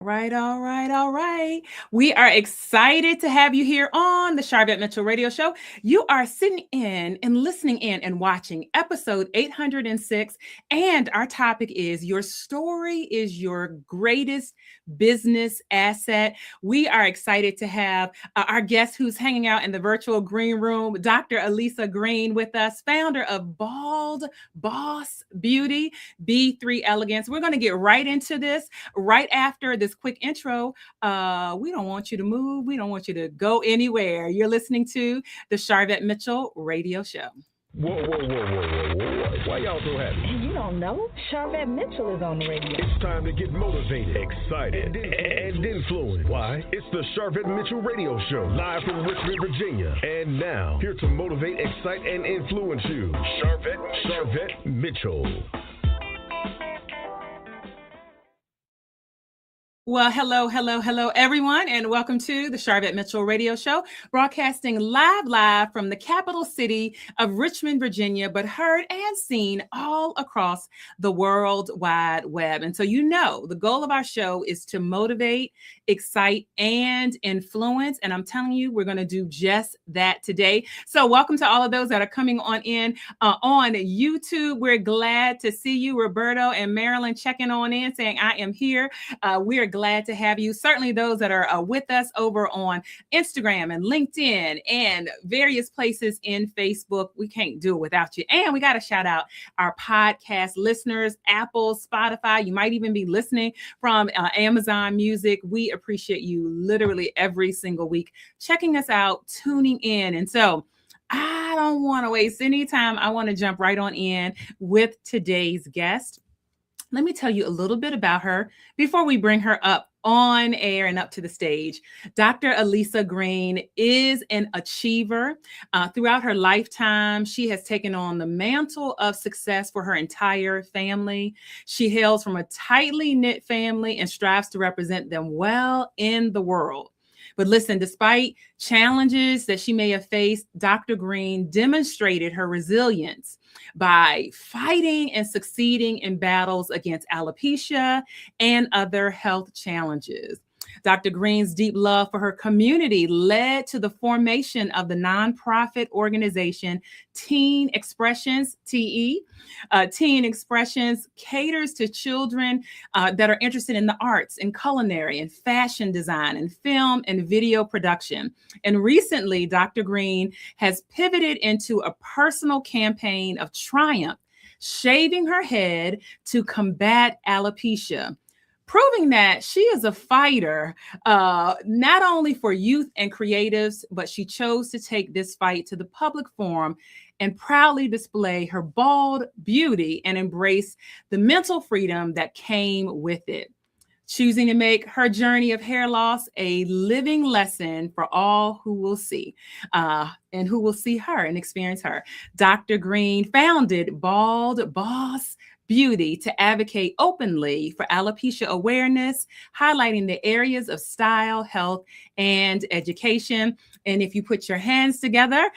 Right, all right, all right. We are excited to have you here on the Sharvette Mitchell Radio Show. You are sitting in and listening in and watching episode 806. And our topic is Your Story is Your Greatest Business Asset. We are excited to have our guest who's hanging out in the virtual green room, Dr. Elyssa Green, with us, founder of Bald Boss Beauty, B3 Elegance. We're going to get right into this right after this quick intro. We don't want you to move. We don't want you to go anywhere. You're listening to the Sharvette Mitchell Radio Show. Whoa. Why y'all so happy? You don't know? Sharvette Mitchell is on the radio. It's time to get motivated, excited, and influenced. Why? It's the Sharvette Mitchell Radio Show, live from Richmond, Virginia. And now, here to motivate, excite, and influence you, Sharvette Mitchell. Well, hello, everyone, and welcome to the Sharvette Mitchell Radio Show, broadcasting live from the capital city of Richmond, Virginia, but heard and seen all across the World Wide Web. And so, the goal of our show is to motivate, excite, and influence. And I'm telling you, we're going to do just that today. So welcome to all of those that are coming on in on YouTube. We're glad to see you, Roberto and Marilyn, checking on in, saying, I am here. We're glad to have you. Certainly those that are with us over on Instagram and LinkedIn and various places in Facebook. We can't do it without you. And we got to shout out our podcast listeners, Apple, Spotify. You might even be listening from Amazon Music. We appreciate you literally every single week checking us out, tuning in. And so I don't want to waste any time. I want to jump right on in with today's guest. Let me tell you a little bit about her before we bring her up on air and up to the stage. Dr. Elyssa Green is an achiever. Throughout her lifetime, she has taken on the mantle of success for her entire family. She hails from a tightly knit family and strives to represent them well in the world. But listen, despite challenges that she may have faced, Dr. Green demonstrated her resilience by fighting and succeeding in battles against alopecia and other health challenges. Dr. Green's deep love for her community led to the formation of the nonprofit organization Teen Expressions, TE. Teen Expressions caters to children that are interested in the arts and culinary and fashion design and film and video production. And recently, Dr. Green has pivoted into a personal campaign of triumph, shaving her head to combat alopecia, proving that she is a fighter, not only for youth and creatives, but she chose to take this fight to the public forum and proudly display her bald beauty and embrace the mental freedom that came with it, choosing to make her journey of hair loss a living lesson for all who will see and who will see her and experience her. Dr. Green founded Bald Boss Beauty to advocate openly for alopecia awareness, highlighting the areas of style, health, and education. And if you put your hands together,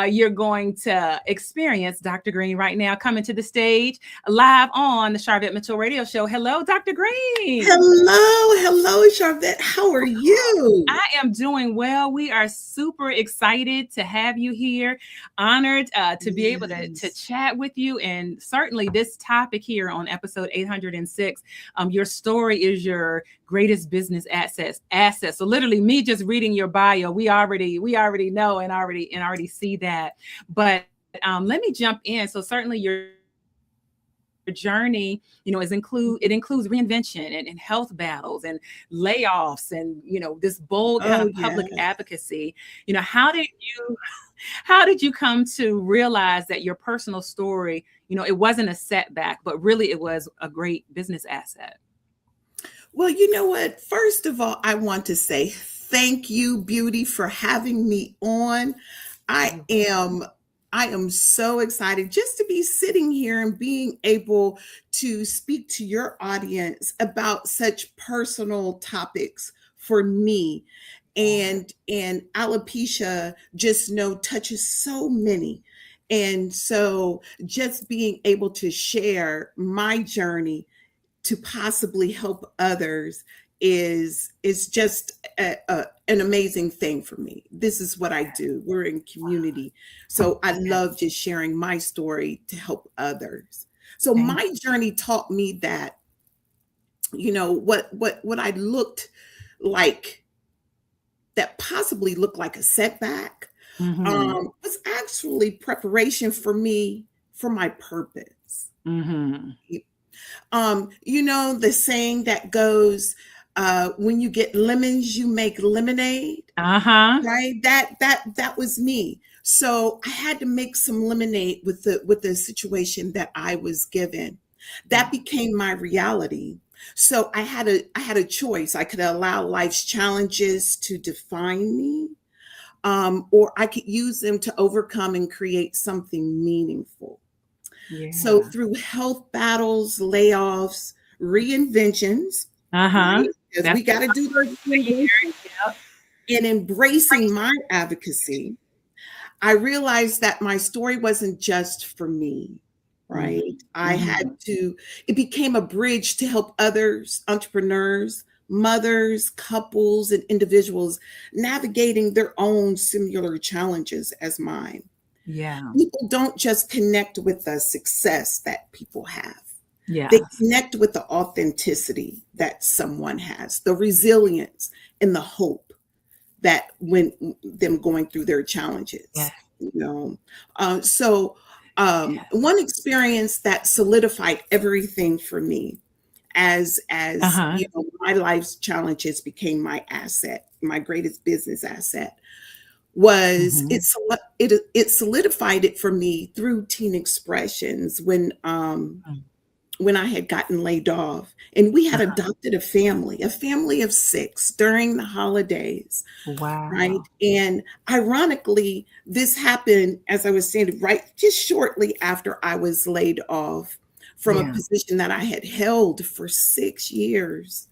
you're going to experience Dr. Green right now coming to the stage live on the Sharvette Mitchell Radio Show. Hello, Dr. Green. Hello, Sharvette. How are you? I am doing well. We are super excited to have you here. Honored to be able to chat with you. And certainly this topic here on episode 806, your story is your greatest business asset. So literally me just reading your bio, we already know and already see that. But let me jump in. So certainly your journey, it includes reinvention and health battles and layoffs and, this bold kind of public advocacy. How did you come to realize that your personal story, it wasn't a setback, but really it was a great business asset? Well, you know what? First of all, I want to say thank you, Beauty, for having me on. I am so excited just to be sitting here and being able to speak to your audience about such personal topics for me. And alopecia just touches so many. And so just being able to share my journey to possibly help others is just an amazing thing for me. This is what I do. We're in community. So I love just sharing my story to help others. So my journey taught me that, what I looked like, that possibly looked like a setback, was actually preparation for me for my purpose. The saying that goes, when you get lemons, you make lemonade. Right? That was me. So I had to make some lemonade with the situation that I was given. That became my reality. So I had a choice. I could allow life's challenges to define me, or I could use them to overcome and create something meaningful. So through health battles, layoffs, reinventions, right? Because we got to do those reinventions, and embracing my advocacy, I realized that my story wasn't just for me, right? It became a bridge to help others, entrepreneurs, mothers, couples, and individuals navigating their own similar challenges as mine. People don't just connect with the success that people have. They connect with the authenticity that someone has, the resilience and the hope that when them going through their challenges. One experience that solidified everything for me as my life's challenges became my asset, my greatest business asset, was it solidified it for me through Teen Expressions when I had gotten laid off, and we had adopted a family of 6 during the holidays. Right. And ironically, this happened, as I was saying, right just shortly after I was laid off from a position that I had held for 6 years.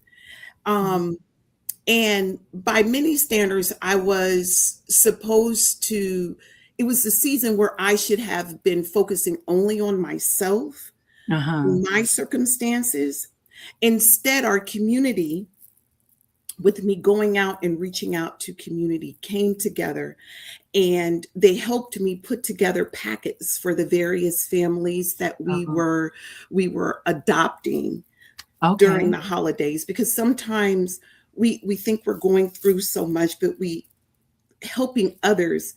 And by many standards, I was supposed to, it was the season where I should have been focusing only on myself, my circumstances. Instead, our community, with me going out and reaching out to community, came together, and they helped me put together packets for the various families that we were adopting during the holidays, because sometimes we think we're going through so much, but helping others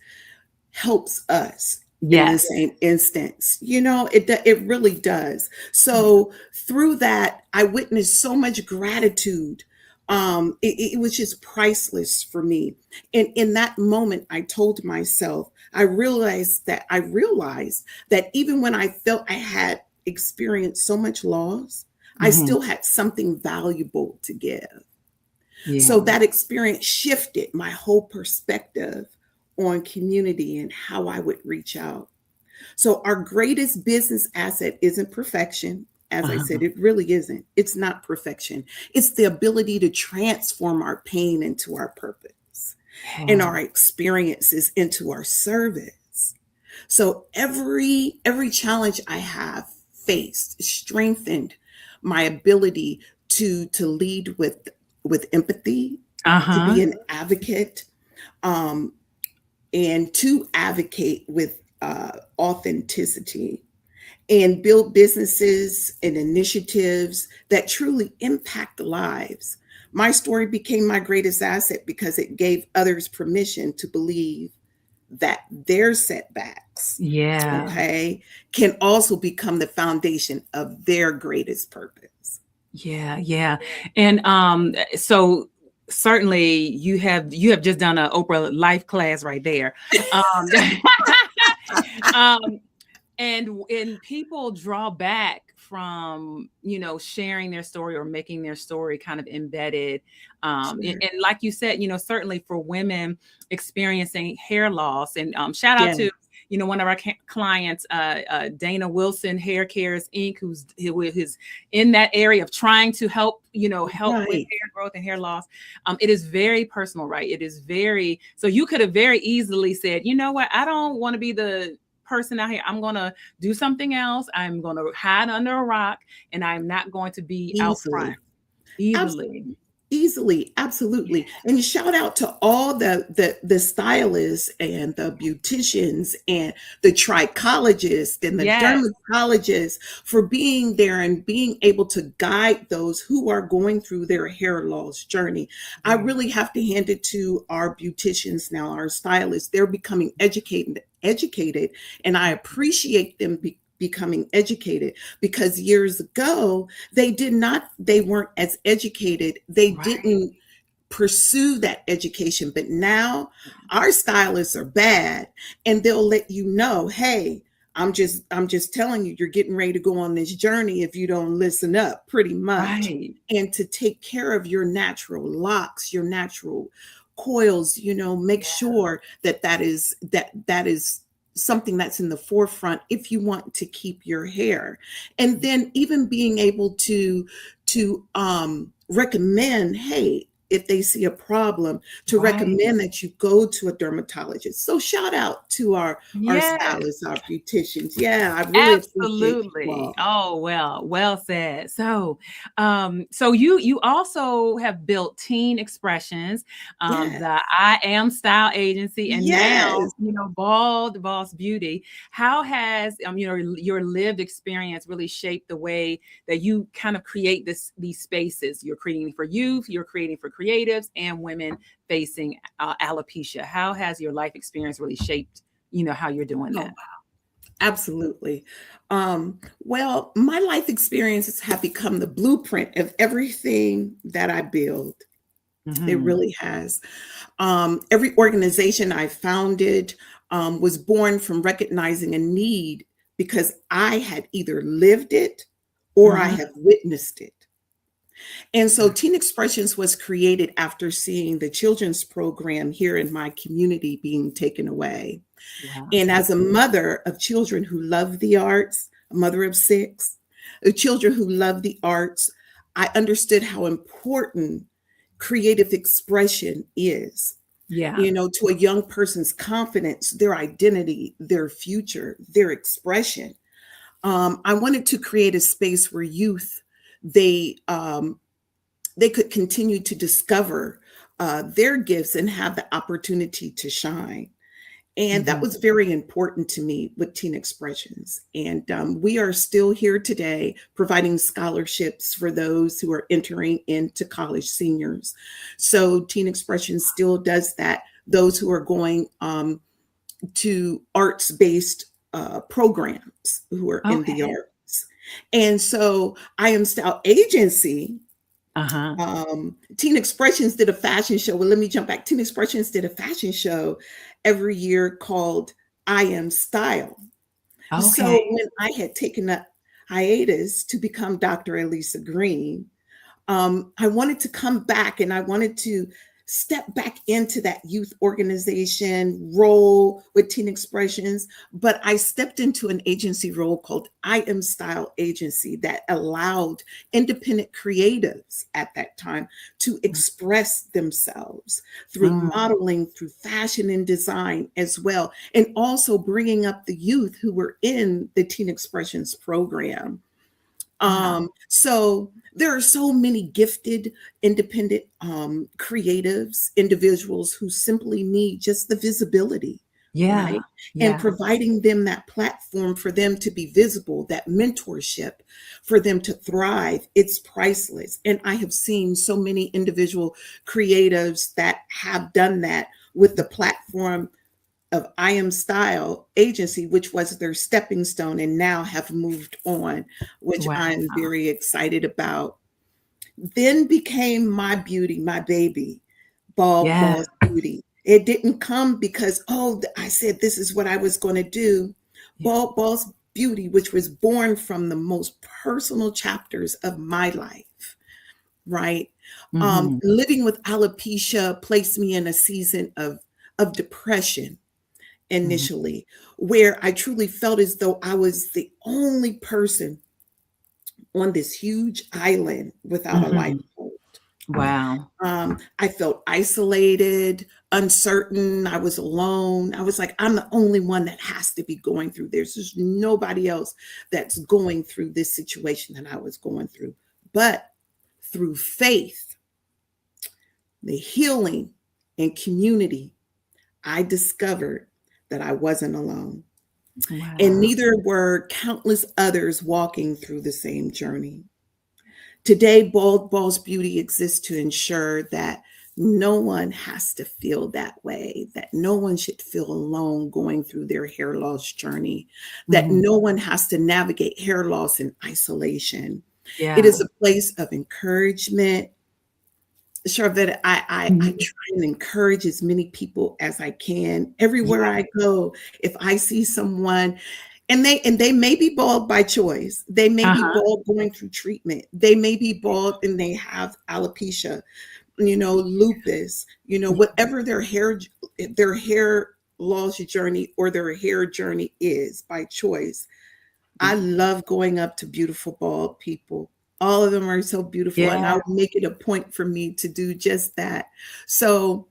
helps us in the same instance. It really does. So through that, I witnessed so much gratitude. It was just priceless for me. And in that moment, I told myself, I realized that even when I felt I had experienced so much loss, I still had something valuable to give. So that experience shifted my whole perspective on community and how I would reach out. So our greatest business asset isn't perfection. As I said, it really isn't. It's not perfection. It's the ability to transform our pain into our purpose and our experiences into our service. So every challenge I have faced strengthened my ability to lead with empathy, to be an advocate, and to advocate with authenticity, and build businesses and initiatives that truly impact lives. My story became my greatest asset because it gave others permission to believe that their setbacks, can also become the foundation of their greatest purpose. And so certainly you have just done an Oprah life class right there. And people draw back from, sharing their story or making their story kind of embedded. And like you said, certainly for women experiencing hair loss, and shout out to, one of our clients, Dana Wilson Hair Cares Inc., who's in that area of trying to help with hair growth and hair loss. It is very personal, right? It is very, so you could have very easily said, you know what, I don't want to be the person out here. I'm going to do something else. I'm going to hide under a rock, and I'm not going to be out front easily. Easily, absolutely. And shout out to all the stylists and the beauticians and the trichologists and the Yes. dermatologists for being there and being able to guide those who are going through their hair loss journey. I really have to hand it to our beauticians now, our stylists. They're becoming educated, and I appreciate them becoming educated, because years ago they weren't as educated, they didn't pursue that education. But now our stylists are bad, and they'll let you know, hey, I'm just telling you, you're getting ready to go on this journey if you don't listen up, pretty much. Right. And to take care of your natural locks, your natural coils, make sure that is something that's in the forefront if you want to keep your hair. And then even being able to recommend, hey, if they see a problem, to recommend that you go to a dermatologist. So shout out to our stylists, our beauticians. Yeah, I really appreciate you Absolutely. all. Oh, well said. So, so you also have built Teen Expressions, Yeah. the I Am Style agency, and now, Yes. Bald Boss Beauty. How has your lived experience really shaped the way that you kind of create these spaces? You're creating for youth, you're creating for creatives and women facing alopecia. How has your life experience really shaped, how you're doing Oh, that? wow. Absolutely. Well, my life experiences have become the blueprint of everything that I build. It Mhm. really has. Every organization I founded was born from recognizing a need because I had either lived it or I Mhm. have witnessed it. And so Teen Expressions was created after seeing the children's program here in my community being taken away. Wow. And as a mother of children who love the arts, a mother of 6, of children who love the arts, I understood how important creative expression is, Yeah. to a young person's confidence, their identity, their future, their expression. I wanted to create a space where youth, they they could continue to discover their gifts and have the opportunity to shine. And that Mhm. was very important to me with Teen Expressions. And we are still here today providing scholarships for those who are entering into college, seniors. So Teen Expressions still does that. Those who are going to arts-based programs, who are in the Okay. arts. And so I Am Style Agency, Uh-huh. Teen Expressions did a fashion show. Well, let me jump back. Teen Expressions did a fashion show every year called I Am Style. Okay. So when I had taken a hiatus to become Dr. Elyssa Green, I wanted to come back and I wanted to step back into that youth organization role with Teen Expressions. But I stepped into an agency role called I Am Style Agency that allowed independent creatives at that time to express themselves through Mm. modeling, through fashion and design as well, and also bringing up the youth who were in the Teen Expressions program. Wow. So there are so many gifted, independent creatives, individuals who simply need just the visibility, Yeah. right? And Yeah. providing them that platform for them to be visible, that mentorship for them to thrive, it's priceless. And I have seen so many individual creatives that have done that with the platform of I Am Style Agency, which was their stepping stone, and now have moved on, which Wow. I'm very excited about. Then became my beauty, my baby, Bald Yeah. Boss Beauty. It didn't come because, oh, I said this is what I was going to do. Yeah. Bald Boss Beauty, which was born from the most personal chapters of my life, right? Mhm. Living with alopecia placed me in a season of depression Mhm. initially, where I truly felt as though I was the only person on this huge island without a Mhm. lifeboat. Wow. I felt isolated, uncertain. I was alone. I was like, I'm the only one that has to be going through this. There's nobody else that's going through this situation that I was going through. But through faith, the healing, and community, I discovered that I wasn't alone. Wow. And neither were countless others walking through the same journey. Today, Bald Balls Beauty exists to ensure that no one has to feel that way, that no one should feel alone going through their hair loss journey, that no one has to navigate hair loss in isolation. Yeah. It is a place of encouragement. Sharvette, I try and encourage as many people as I can. Everywhere I go, if I see someone, and they may be bald by choice, they may be bald going through treatment, they may be bald and they have alopecia, lupus, whatever their hair loss journey or their hair journey is by choice. I love going up to beautiful bald people. All of them are so beautiful, and I would make it a point for me to do just that. So,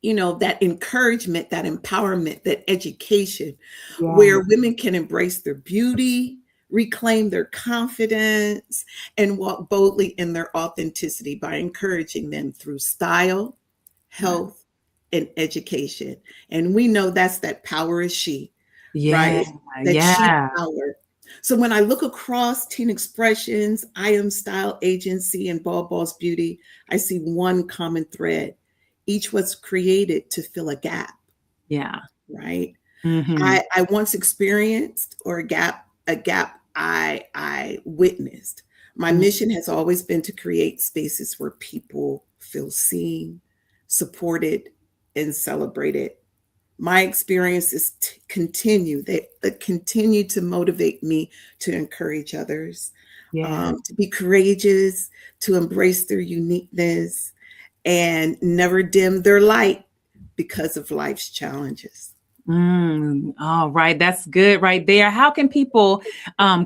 that encouragement, that empowerment, that education, where women can embrace their beauty, reclaim their confidence, and walk boldly in their authenticity by encouraging them through style, health, and education. And we know that's that power is she, right? That she power. So when I look across Teen Expressions, I Am Style Agency, and Bald Balls Beauty, I see one common thread. Each was created to fill a gap. Yeah. Right. I once experienced a gap I witnessed. My mission has always been to create spaces where people feel seen, supported, and celebrated. My experiences continue. They continue to motivate me to encourage others, to be courageous, to embrace their uniqueness, and never dim their light because of life's challenges. All right. That's good right there. How can people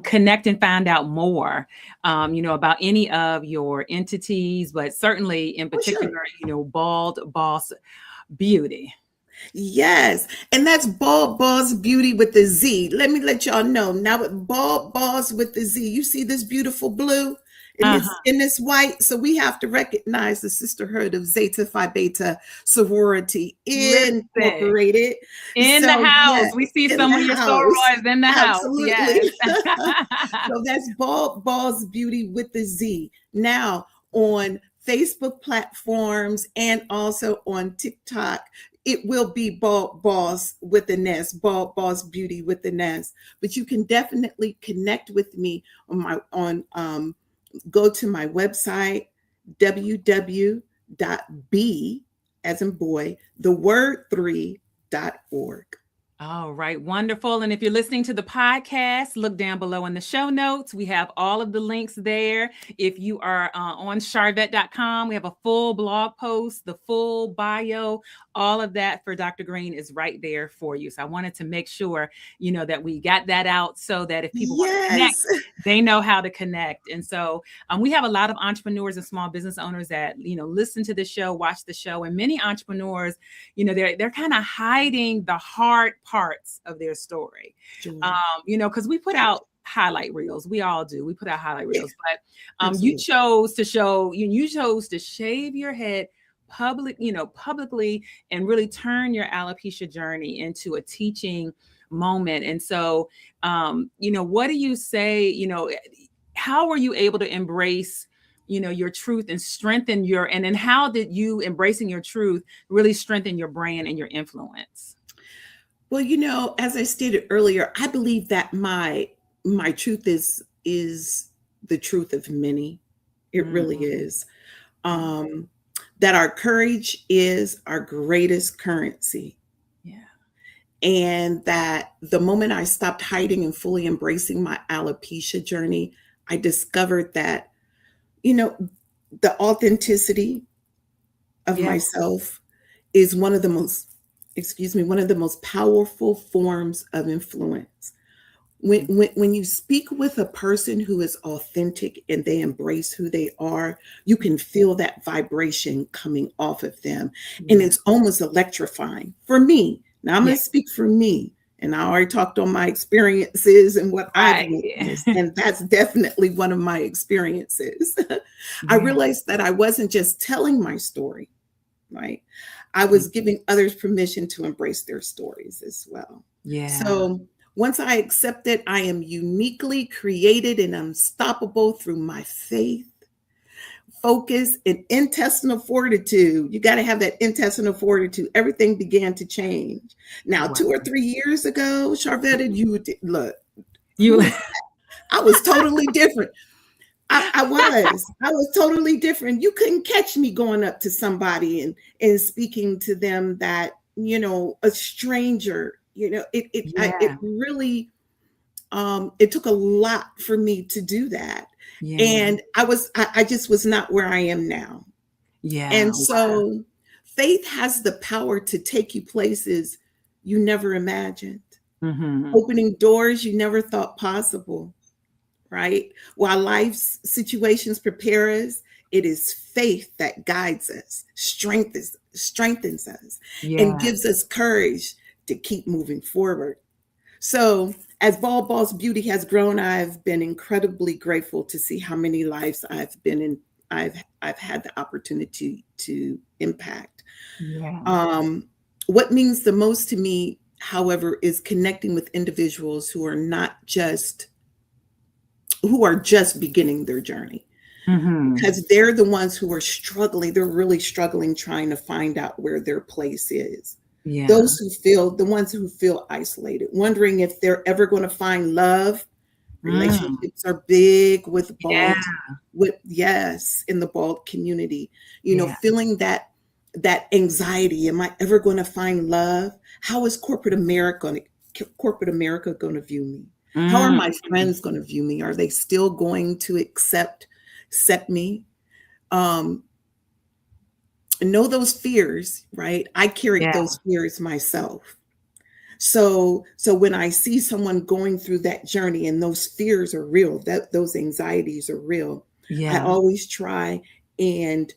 connect and find out more, about any of your entities, but certainly in particular, Bald Balls Beauty? Yes. And that's Bald Balls Beauty with the Z. Let me let y'all know now with Bald Balls with the Z, you see this beautiful blue and in this white. So we have to recognize the sisterhood of Zeta Phi Beta sorority incorporated in the house. We see some of your sorors in the house. Yes. So that's Bald Balls Beauty with the Z. Now on Facebook platforms and also on TikTok, it will be Bald Balls with an S, Bald Balls Beauty with an S. But you can definitely connect with me go to my website, www.b as in boy, the word 3.org. All right. Wonderful. And if you're listening to the podcast, look down below in the show notes. We have all of the links there. If you are on Sharvette.com, we have a full blog post, the full bio, all of that for Dr. Green is right there for you. So I wanted to make sure, that we got that out so that if people want to connect, they know how to connect. And so we have a lot of entrepreneurs and small business owners that, listen to the show, watch the show. And many entrepreneurs, they're kind of hiding the hard parts of their story, because we put out highlight reels. We all do. We put out highlight reels, but you chose to shave your head publicly and really turn your alopecia journey into a teaching moment. And so, what do you say, how were you able to embrace your truth and strengthen and then how did you embracing your truth really strengthen your brand and your influence? Well, as I stated earlier, I believe that my truth is the truth of many. It really is. That our courage is our greatest currency. Yeah. And that the moment I stopped hiding and fully embracing my alopecia journey, I discovered that, the authenticity of myself is one of the most powerful forms of influence. When you speak with a person who is authentic and they embrace who they are, you can feel that vibration coming off of them. And it's almost electrifying for me. Now I'm going to speak for me. And I already talked on my experiences and what I've Right. witnessed. And that's definitely one of my experiences. I Yeah. realized that I wasn't just telling my story, right? I was giving others permission to embrace their stories as well. Yeah. So once I accepted I am uniquely created and unstoppable through my faith, focus, and intestinal fortitude. You got to have that intestinal fortitude. Everything began to change. Now, Wow. 2 or 3 years ago, Sharvette, look, You I was totally different. I was totally different. You couldn't catch me going up to somebody and speaking to them that, a stranger, it really, it took a lot for me to do that. Yeah. And I just was not where I am now. Yeah. And so faith has the power to take you places you never imagined, opening doors you never thought possible, right? While life's situations prepare us, it is faith that guides us, strengthens us, and gives us courage to keep moving forward. So as Ball Boss Beauty has grown, I've been incredibly grateful to see how many lives I've been in. I've had the opportunity to impact. What means the most to me, however, is connecting with individuals who are just beginning their journey. Because they're the ones who are struggling. They're really struggling, trying to find out where their place is. Yeah. The ones who feel isolated, wondering if they're ever going to find love. Relationships are big with bald, in the bald community, feeling that anxiety. Am I ever going to find love? How is corporate America going to view me? How are my friends going to view me? Are they still going to accept me? Know those fears, right? I carried those fears myself. So when I see someone going through that journey and those fears are real, that those anxieties are real, I always try and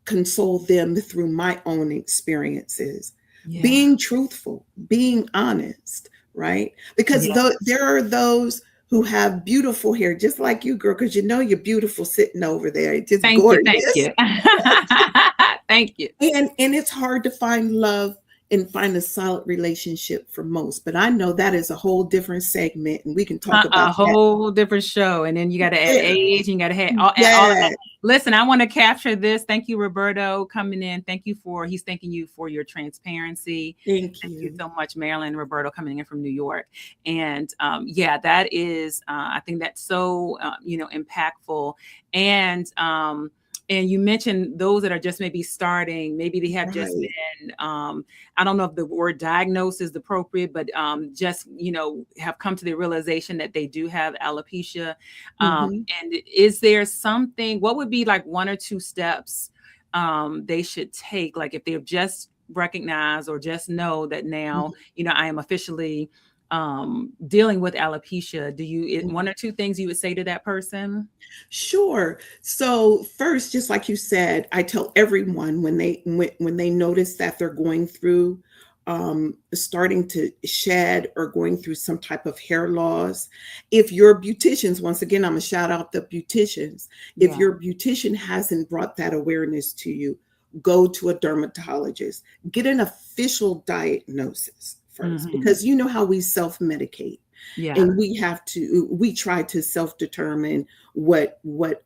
console them through my own experiences, being truthful, being honest, right? Because there are those who have beautiful hair, just like you, girl, because you're beautiful sitting over there. It's just gorgeous. Thank you. Thank you. And it's hard to find love and find a solid relationship for most. But I know that is a whole different segment, and we can talk about a whole different show. And then you got to add age, and you got to have all of that. Listen, I want to capture this. Thank you, Roberto, coming in. He's thanking you for your transparency. Thank you so much, Marilyn and Roberto, coming in from New York. And that is, I think that's so, impactful. And you mentioned those that are just maybe starting, maybe they have just been, I don't know if the word diagnosed is appropriate, but just, have come to the realization that they do have alopecia. And is there something, what would be like 1 or 2 steps they should take? Like if they've just recognized or just know that now, I am officially dealing with alopecia. Do you 1 or 2 things you would say to that person? Sure. So first, just like you said, I tell everyone when they notice that they're going through starting to shed or going through some type of hair loss. If your beauticians, once again, I'm gonna shout out the beauticians. If your beautician hasn't brought that awareness to you, go to a dermatologist, get an official diagnosis first, because you know how we self-medicate. And we try to self-determine what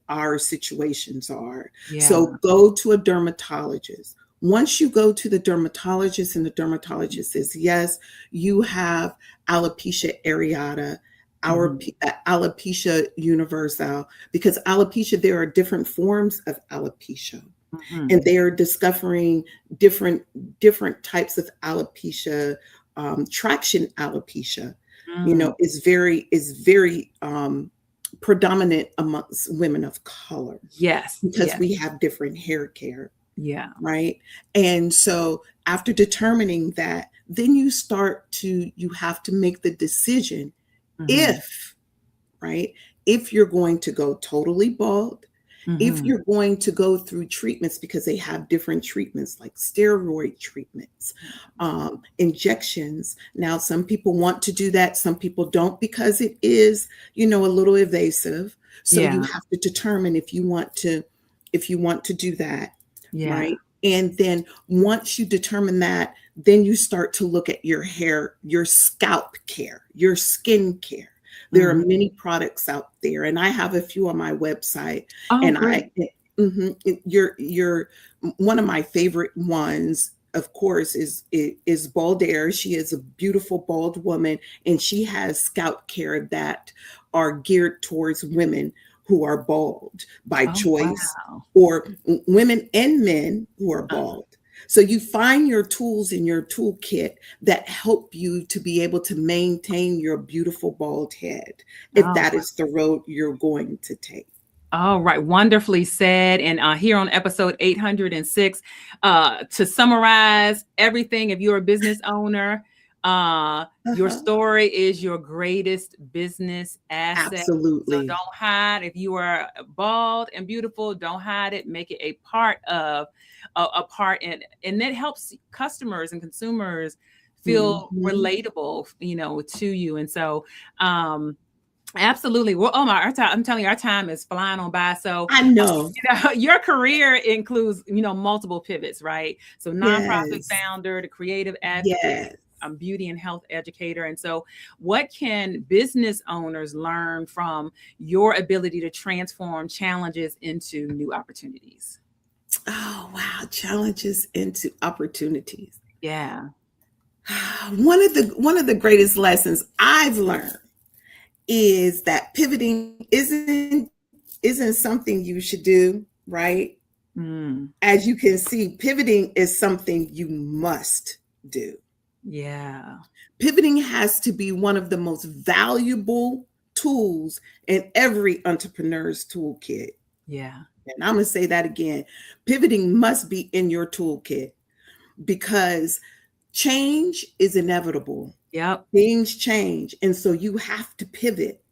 our situations are. So go to a dermatologist. Once you go to the dermatologist and the dermatologist says, yes, you have alopecia areata, alopecia universal, because alopecia, there are different forms of alopecia. And they are discovering different types of alopecia. Traction alopecia, is very predominant amongst women of color. Because we have different hair care. Right. And so after determining that, then you have to make the decision if you're going to go totally bald, If you're going to go through treatments, because they have different treatments like steroid treatments, injections. Now, some people want to do that. Some people don't, because it is, a little invasive. So you have to determine if you want to do that. Right. And then once you determine that, then you start to look at your hair, your scalp care, your skin care. There are many products out there, and I have a few on my website. And great. You're one of my favorite ones, of course, is Baldair. She is a beautiful bald woman, and she has scalp care that are geared towards women who are bald by choice, or women and men who are bald. So you find your tools in your toolkit that help you to be able to maintain your beautiful bald head, if that is the road you're going to take. All right. Wonderfully said. And here on episode 806, to summarize everything, if you're a business owner, your story is your greatest business asset. Absolutely. So don't hide. If you are bald and beautiful, don't hide it. Make it a part of and that helps customers and consumers feel relatable, to you. And so, absolutely. Well, I'm telling you, our time is flying on by. So I know, your career includes, multiple pivots, right? So nonprofit founder, the creative advocate, beauty and health educator. And so what can business owners learn from your ability to transform challenges into new opportunities? Oh, wow. Challenges into opportunities. Yeah. One of the greatest lessons I've learned is that pivoting isn't something you should do, right? As you can see, pivoting is something you must do. Yeah. Pivoting has to be one of the most valuable tools in every entrepreneur's toolkit. Yeah. And I'm going to say that again. Pivoting must be in your toolkit, because change is inevitable. Yep. Things change. And so you have to pivot.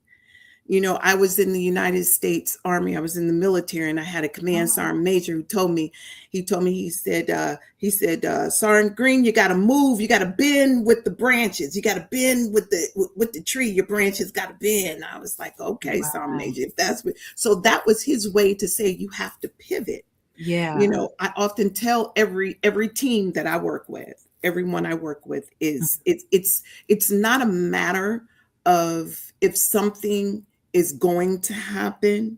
I was in the United States Army. I was in the military, and I had a command sergeant major who told me, he said, Sergeant Green, you got to move. You got to bend with the branches. You got to bend with the tree. Your branches got to bend. I was like, okay, Sergeant Major, if that's what. So that was his way to say you have to pivot. Yeah. I often tell every team that I work with, everyone I work with, is it's not a matter of if something is going to happen.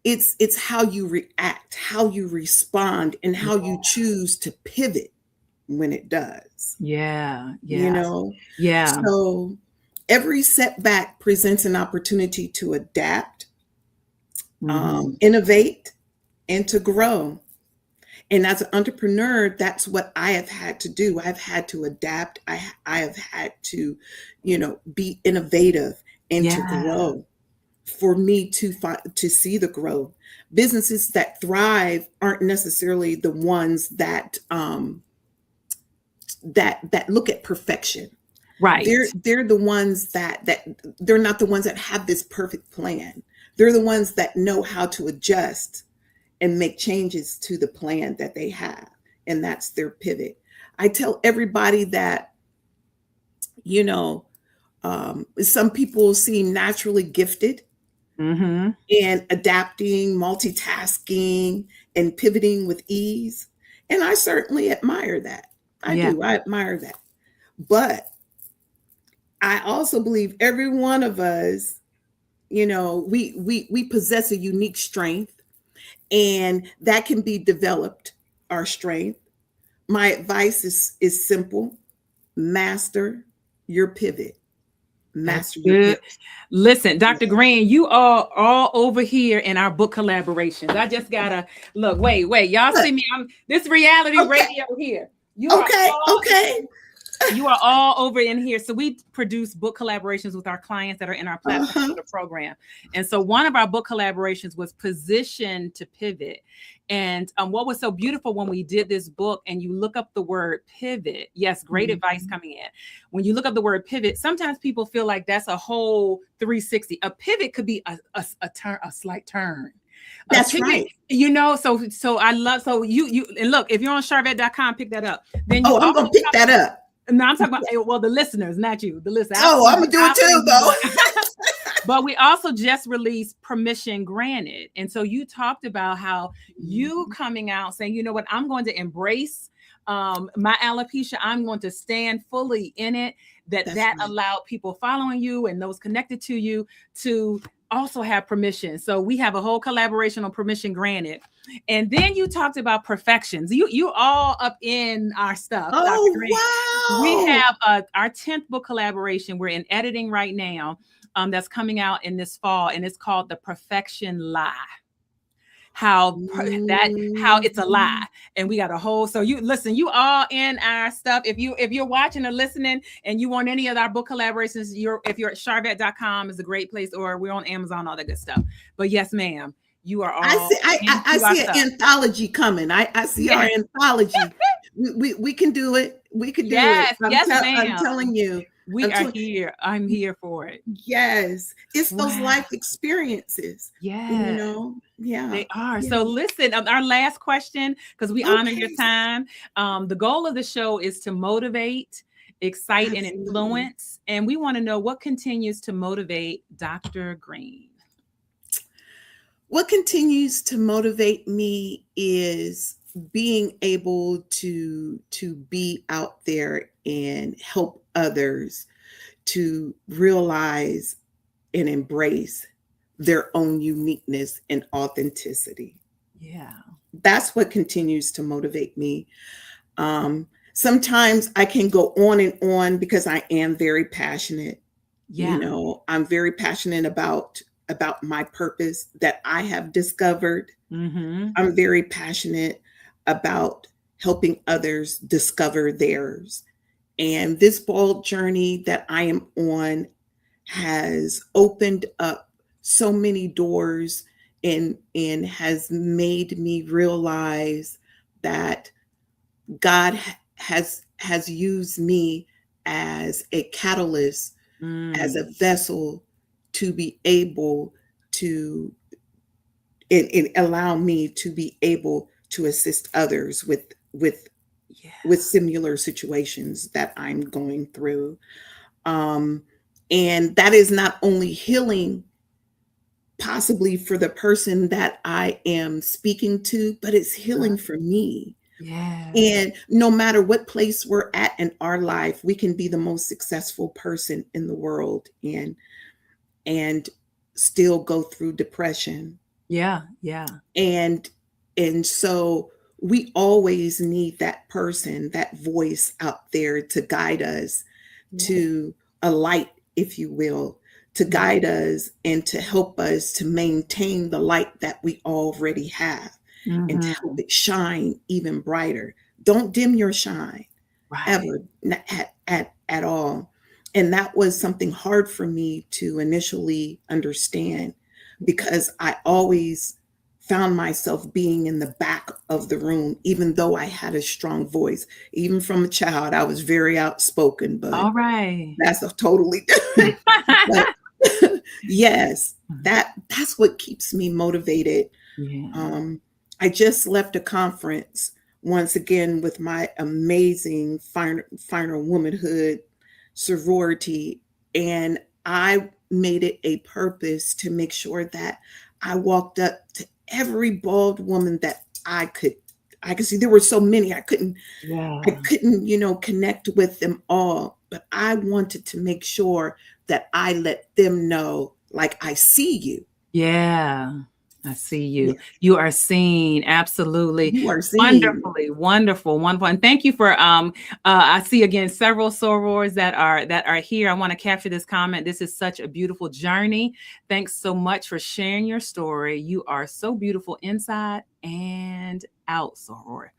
It's how you react, how you respond, and how you choose to pivot when it does. Yeah. Yeah. So every setback presents an opportunity to adapt, innovate, and to grow. And as an entrepreneur, that's what I have had to do. I've had to adapt. I have had to, be innovative and to grow. For me to see the growth. Businesses that thrive aren't necessarily the ones that that look at perfection. Right. They're the ones that they're not the ones that have this perfect plan. They're the ones that know how to adjust and make changes to the plan that they have. And that's their pivot. I tell everybody that, some people seem naturally gifted and adapting, multitasking, and pivoting with ease. And I certainly admire that. I do. I admire that. But I also believe every one of us, we possess a unique strength, and that can be developed, our strength. My advice is simple: master your pivot. Master your pivot. Listen, Dr. Green, you are all over here in our book collaborations. I just gotta look. Wait, y'all see me? I'm this reality radio here. You are all over in here. So we produce book collaborations with our clients that are in our platform program. And so one of our book collaborations was Position to Pivot. And what was so beautiful when we did this book, and you look up the word pivot, yes, great advice coming in. When you look up the word pivot, sometimes people feel like that's a whole 360. A pivot could be a turn, a slight turn. That's Pick it, right. you know, so I love, so you, and look, if you're on Sharvette.com, pick that up. Then you Oh, I'm gonna pick that up. no, I'm talking about, well, the listeners, not you, the listeners. Oh, I'm gonna do it too, though. But we also just released Permission Granted. And so you talked about how you coming out saying, you know what, I'm going to embrace my alopecia. I'm going to stand fully in it. That Right. allowed people following you and those connected to you to also have permission. So we have a whole collaboration on Permission Granted. And then you talked about perfections. You all up in our stuff. Oh, Dr. Green. wow. We have our 10th book collaboration. We're in editing right now. That's coming out in this fall, and it's called The Perfection Lie. How it's a lie, and we got a whole. So you listen, you all in our stuff. If you're watching or listening, and you want any of our book collaborations, if you're at Sharvette.com is a great place, or we're on Amazon, all that good stuff. But yes, ma'am, you are all. I see an anthology coming. I see our anthology. We can do it. We can do it. I'm telling you. Here. I'm here for it. Yes. It's those life experiences. Yeah. You know? Yeah. They are. Yeah. So listen, our last question, because we honor your time. The goal of the show is to motivate, excite, and influence. And we want to know what continues to motivate Dr. Green. What continues to motivate me is being able to be out there and help others to realize and embrace their own uniqueness and authenticity. Yeah. That's what continues to motivate me. Sometimes I can go on and on because I am very passionate. Yeah. You know, I'm very passionate about my purpose that I have discovered. Mm-hmm. I'm very passionate about helping others discover theirs. And this bold journey that I am on has opened up so many doors and has made me realize that God has used me as a catalyst, as a vessel to be able to and allow me to be able to assist others with similar situations that I'm going through. And that is not only healing possibly for the person that I am speaking to, but it's healing for me. Yeah. And no matter what place we're at in our life, we can be the most successful person in the world and still go through depression. Yeah. Yeah. And so we always need that person, that voice out there to guide us to a light, if you will, to guide us and to help us to maintain the light that we already have and to help it shine even brighter. Don't dim your shine ever at all. And that was something hard for me to initially understand because I always found myself being in the back of the room, even though I had a strong voice. Even from a child, I was very outspoken, but all right, that's a totally different. Yes, that's what keeps me motivated. Yeah. I just left a conference once again with my amazing finer womanhood sorority, and I made it a purpose to make sure that I walked up to every bald woman that I could see. There were so many I couldn't connect with them all, but I wanted to make sure that I let them know, like, I see you. Yeah, I see you. Yes. You are seen. Absolutely. You are seen. Wonderfully, wonderful. And thank you for I see again several sorors that are here. I want to capture this comment. This is such a beautiful journey. Thanks so much for sharing your story. You are so beautiful inside and out, soror.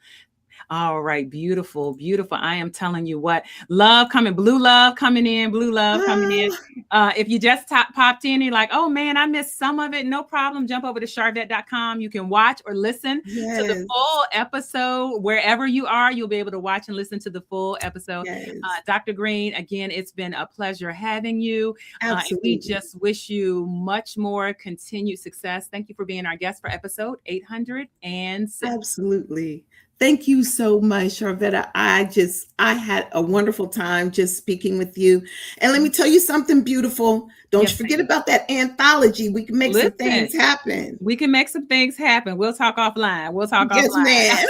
All right, beautiful, beautiful. I am telling you what, love coming, blue love coming in, blue love coming in. If you just popped in, you're like, oh man, I missed some of it. No problem. Jump over to Sharvette.com. You can watch or listen to the full episode. Wherever you are, you'll be able to watch and listen to the full episode. Yes. Dr. Green, again, it's been a pleasure having you. Absolutely. We just wish you much more continued success. Thank you for being our guest for episode 806. Absolutely. Thank you so much, Sharvette. I had a wonderful time just speaking with you. And let me tell you something beautiful. Don't you forget about that anthology. We can make some things happen. We can make some things happen. We'll talk offline. Yes, ma'am.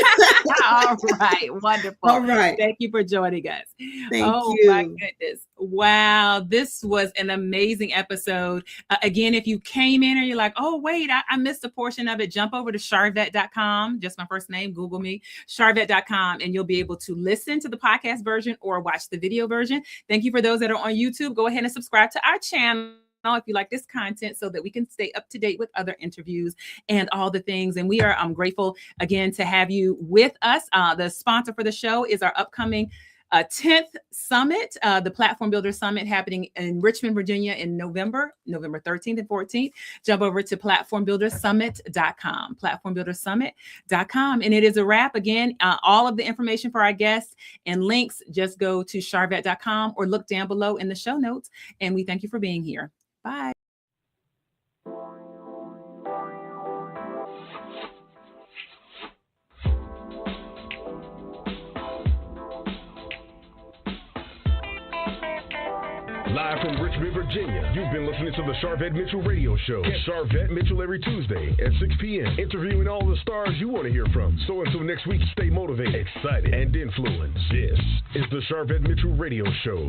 All right. Wonderful. All right. Thank you for joining us. Thank you. Oh, my goodness. Wow. This was an amazing episode. Again, if you came in and you're like, oh, wait, I missed a portion of it, jump over to Sharvette.com. Just my first name. Google me. Sharvette.com, and you'll be able to listen to the podcast version or watch the video version. Thank you for those that are on YouTube. Go ahead and subscribe to our channel if you like this content so that we can stay up to date with other interviews and all the things. And we are grateful again to have you with us. The sponsor for the show is our upcoming 10th summit, the Platform Builder Summit, happening in Richmond, Virginia in November 13th and 14th. Jump over to platformbuildersummit.com, platformbuildersummit.com. And it is a wrap. Again, all of the information for our guests and links, just go to Sharvette.com or look down below in the show notes. And we thank you for being here. Bye. Live from Richmond, Virginia, you've been listening to the Sharvette Mitchell Radio Show. Get Sharvette Mitchell every Tuesday at 6 p.m., interviewing all the stars you want to hear from. So until next week, stay motivated, excited, and influenced. This is the Sharvette Mitchell Radio Show.